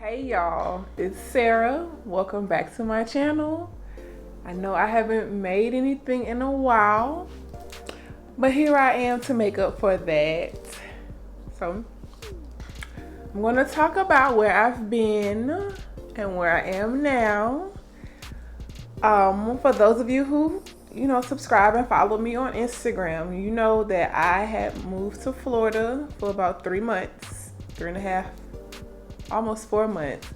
Hey y'all, it's Sarah. Welcome back to my channel. I know I haven't made anything in a while, but here I am to make up for that. So I'm going to talk about where I've been and where I am now. For those of you who subscribe and follow me on Instagram, you know that I had moved to Florida for about 3 months, 3.5, almost 4 months.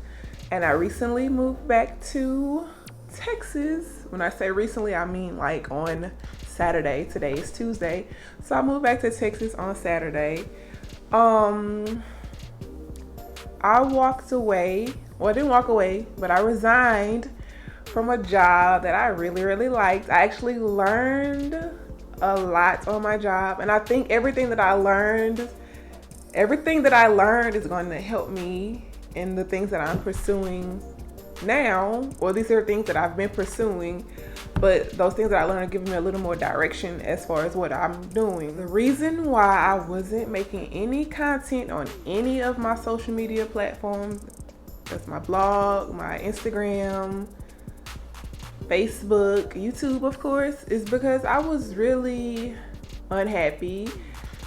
And I recently moved back to Texas. When I say recently, I mean like on Saturday. Today is Tuesday. So I moved back to Texas on Saturday. I walked away. Well, I didn't walk away, but I resigned from a job that I really liked. I actually learned a lot on my job. And I think everything that I learned is going to help me in the things that I'm pursuing now, or these are things that I've been pursuing, but those things that I learned are giving me a little more direction as far as what I'm doing. The reason why I wasn't making any content on any of my social media platforms, that's my blog, my Instagram, Facebook, YouTube, of course, is because I was really unhappy.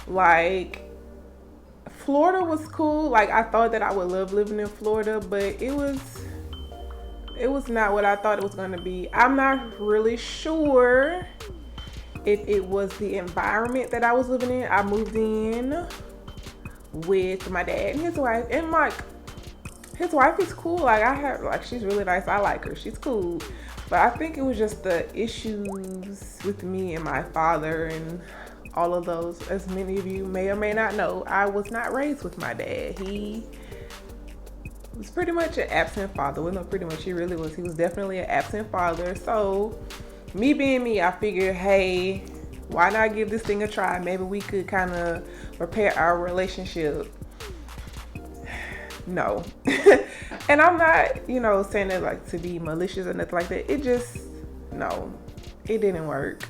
Like, Florida was cool. Like, I thought that I would love living in Florida, but it was not what I thought it was going to be. I'm not really sure if it was the environment that I was living in. I moved in with my dad and his wife, and like, his wife is cool. Like, she's really nice. I like her. She's cool. But I think it was just the issues with me and my father and all of those. As many of you may or may not know, I was not raised with my dad. He was pretty much an absent father. Well, no, pretty much he really was. He was definitely an absent father. So me being me, I figured, hey, why not give this thing a try? Maybe we could kind of repair our relationship. No. And I'm not, saying it like to be malicious or nothing like that. It just, no, it didn't work.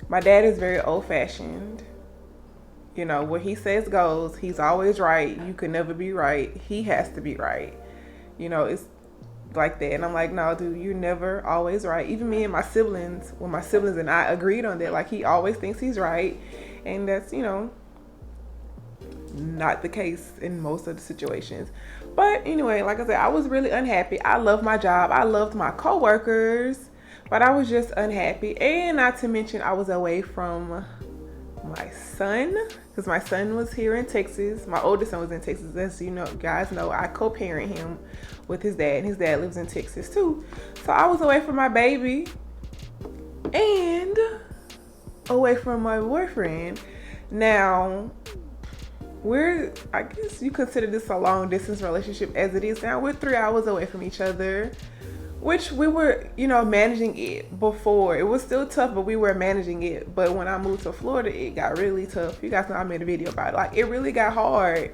My dad is very old-fashioned. What he says goes. He's always right. You can never be right. He has to be right. It's like that. And I'm like, no, dude, you're never always right. Even me and my siblings, when my siblings and I agreed on that, like, he always thinks he's right. And that's, not the case in most of the situations. But anyway, like I said, I was really unhappy. I loved my job. I loved my coworkers. But I was just unhappy. And not to mention, I was away from my son, because my son was here in Texas. My oldest son was in Texas. As guys know, I co-parent him with his dad. And his dad lives in Texas too. So I was away from my baby and away from my boyfriend. Now, I guess you consider this a long distance relationship as it is now. We're 3 hours away from each other, which we were, managing it before. It was still tough, but we were managing it. But when I moved to Florida, it got really tough. You guys know I made a video about it. Like, it really got hard.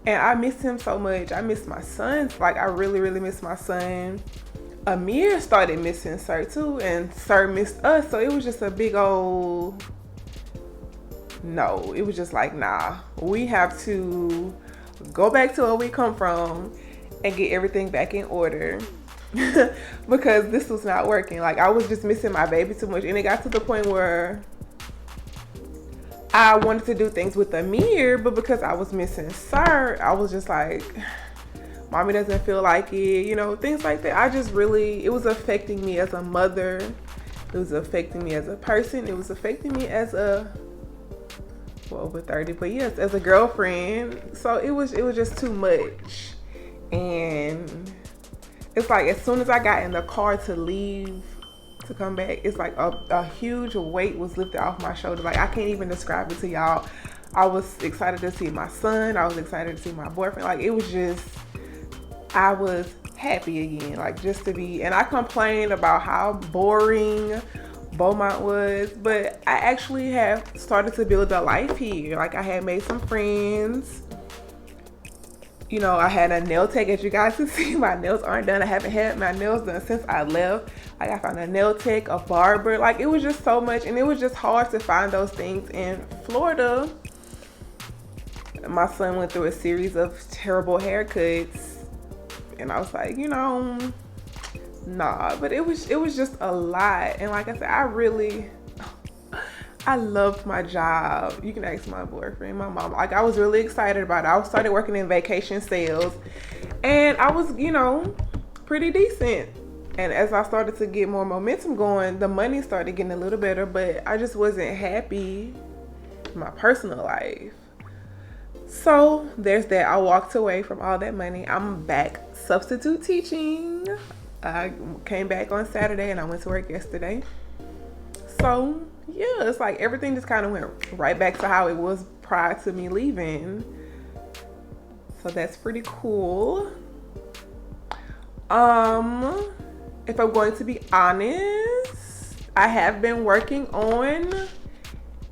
And I missed him so much. I missed my son. Like, I really missed my son. Amir started missing Sir too, and Sir missed us. So it was just a big old no. It was just like, nah, we have to go back to where we come from and get everything back in order. Because this was not working. Like, I was just missing my baby too much. And it got to the point where I wanted to do things with Amir, but because I was missing Sir, I was just like, mommy doesn't feel like it, things like that. It was affecting me as a mother. It was affecting me as a person. It was affecting me as over 30, but yes, as a girlfriend. So it was just too much. And it's like, as soon as I got in the car to leave to come back, it's like a huge weight was lifted off my shoulders. Like, I can't even describe it to y'all. I was excited to see my son. I was excited to see my boyfriend. Like, it was just, I was happy again. Like, just to be, and I complained about how boring Beaumont was, but I actually have started to build a life here. Like, I had made some friends. I had a nail tech. As you guys can see, my nails aren't done. I haven't had my nails done since I left. Like, I found a nail tech, a barber. Like, it was just so much, and it was just hard to find those things in Florida. My son went through a series of terrible haircuts, and I was like, nah. But it was just a lot. And like I said, I loved my job. You can ask my boyfriend, my mom. Like, I was really excited about it. I started working in vacation sales, and I was, pretty decent. And as I started to get more momentum going, the money started getting a little better, but I just wasn't happy in my personal life. So there's that. I walked away from all that money. I'm back substitute teaching. I came back on Saturday and I went to work yesterday. So yeah, it's like everything just kind of went right back to how it was prior to me leaving. So that's pretty cool. If I'm going to be honest, I have been working on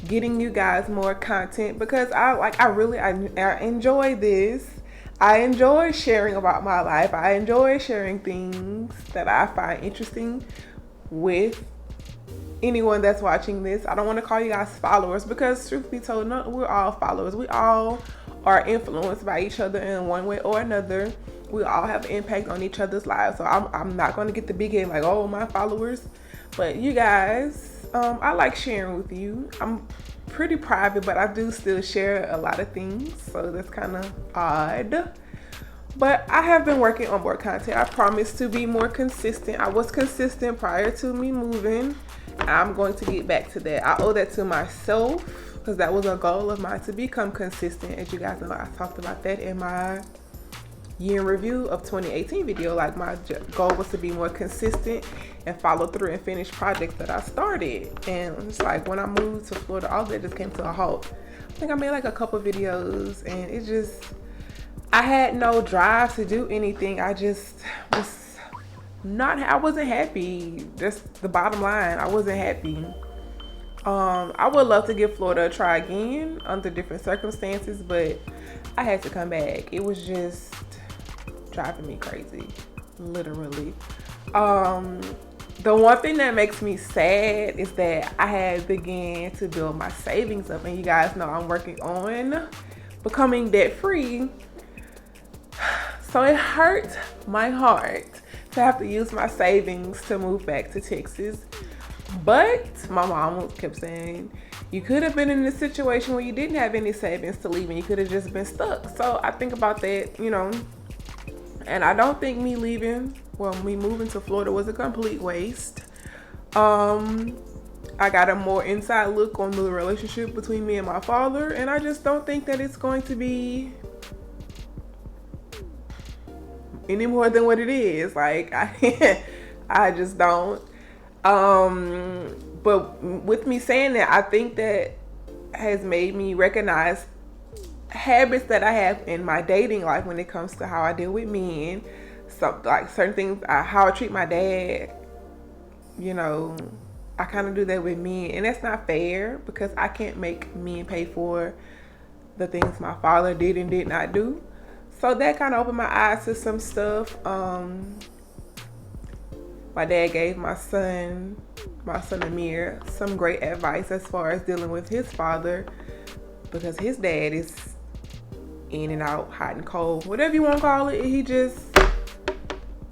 getting you guys more content because I enjoy this. I enjoy sharing about my life. I enjoy sharing things that I find interesting with anyone that's watching this. I don't want to call you guys followers because truth be told, no, we're all followers. We all are influenced by each other in one way or another. We all have impact on each other's lives. So I'm not going to get the big head like, oh, my followers. But you guys, I like sharing with you. I'm pretty private, but I do still share a lot of things. So that's kind of odd. But I have been working on more content. I promise to be more consistent. I was consistent prior to me moving. I'm going to get back to that. I owe that to myself because that was a goal of mine to become consistent. As you guys know, I talked about that in my year in review of 2018 video. Like, my goal was to be more consistent and follow through and finish projects that I started. And it's like when I moved to Florida, all that just came to a halt. I think I made like a couple videos and it just, I had no drive to do anything. I just I wasn't happy. Just the bottom line, I wasn't happy. I would love to give Florida a try again under different circumstances, but I had to come back. It was just driving me crazy, literally. The one thing that makes me sad is that I had began to build my savings up, and you guys know I'm working on becoming debt free. So it hurt my heart to have to use my savings to move back to Texas. But my mom kept saying, you could have been in a situation where you didn't have any savings to leave and you could have just been stuck. So I think about that, and I don't think me moving to Florida was a complete waste. I got a more inside look on the relationship between me and my father, and I just don't think that it's going to be any more than what it is. Like, I just don't. But with me saying that, I think that has made me recognize habits that I have in my dating life when it comes to how I deal with men. So, like, certain things, how I treat my dad, I kind of do that with men, and that's not fair because I can't make men pay for the things my father did and did not do. So that kind of opened my eyes to some stuff. My dad gave my son Amir, some great advice as far as dealing with his father, because his dad is in and out, hot and cold, whatever you want to call it. He just,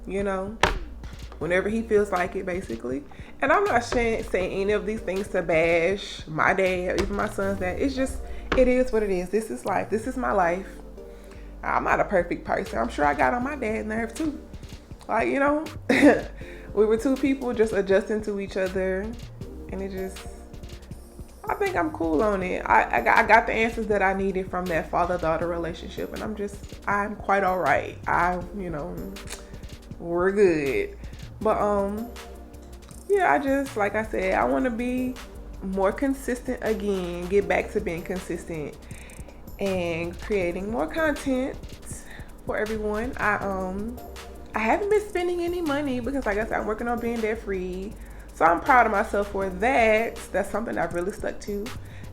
whenever he feels like it, basically. And I'm not saying any of these things to bash my dad, even my son's dad. It's just, it is what it is. This is life. This is my life. I'm not a perfect person. I'm sure I got on my dad's nerve too. Like, we were two people just adjusting to each other, and I think I'm cool on it. I got the answers that I needed from that father-daughter relationship, and I'm quite all right. We're good. But yeah, like I said, I want to be more consistent again, get back to being consistent and creating more content for everyone. I haven't been spending any money because, like I said, I'm working on being debt free. So I'm proud of myself for that. That's something I've really stuck to.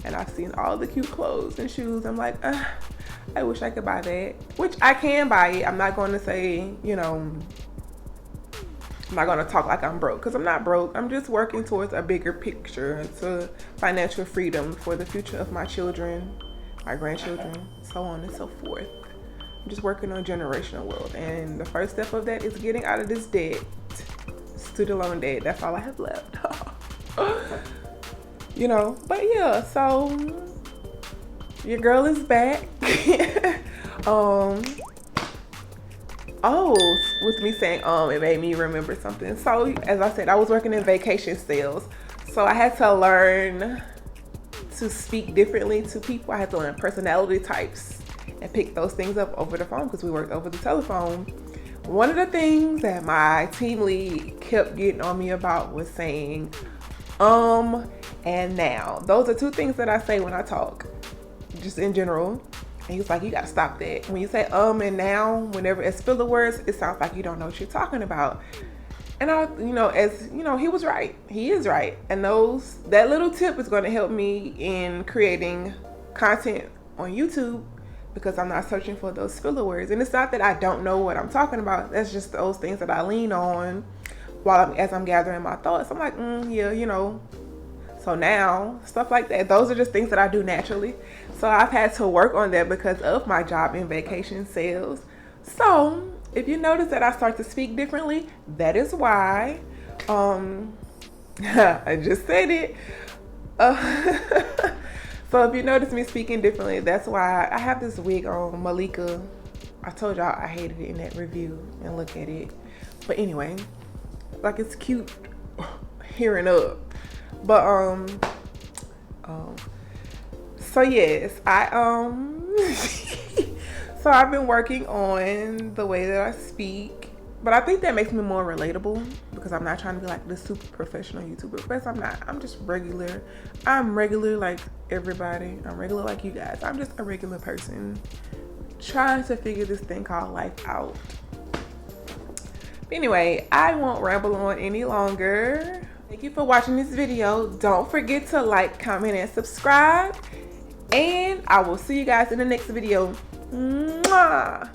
And I've seen all the cute clothes and shoes. I'm like, I wish I could buy that. Which I can buy it. I'm not going to say, I'm not going to talk like I'm broke, because I'm not broke. I'm just working towards a bigger picture, to financial freedom for the future of my children my grandchildren, so on and so forth. I'm just working on generational wealth, and the first step of that is getting out of this debt, student loan debt. That's all I have left. You know, but yeah, so your girl is back. Oh, with me saying it made me remember something. So as I said, I was working in vacation sales, so I had to learn to speak differently to people. I had to learn personality types and pick those things up over the phone because we worked over the telephone. One of the things that my team lead kept getting on me about was saying and now. Those are two things that I say when I talk, just in general. And he's like, you gotta stop that. When you say and now, whenever it's filler words, it sounds like you don't know what you're talking about. And I, as you know, he was right. He is right. And that little tip is going to help me in creating content on YouTube, because I'm not searching for those filler words. And it's not that I don't know what I'm talking about. That's just those things that I lean on as I'm gathering my thoughts. I'm like, yeah, So now, stuff like that, those are just things that I do naturally. So I've had to work on that because of my job in vacation sales. So if you notice that I start to speak differently, that is why. I just said it. So if you notice me speaking differently, that's why I have this wig on, Maleeka. I told y'all I hated it in that review, and look at it. But anyway, like, it's cute hearing up. But so yes, so I've been working on the way that I speak, but I think that makes me more relatable, because I'm not trying to be like this super professional YouTuber. Because I'm not. I'm just regular. I'm regular like everybody. I'm regular like you guys. I'm just a regular person trying to figure this thing called life out. Anyway, I won't ramble on any longer. Thank you for watching this video. Don't forget to like, comment, and subscribe. And I will see you guys in the next video. Mwah!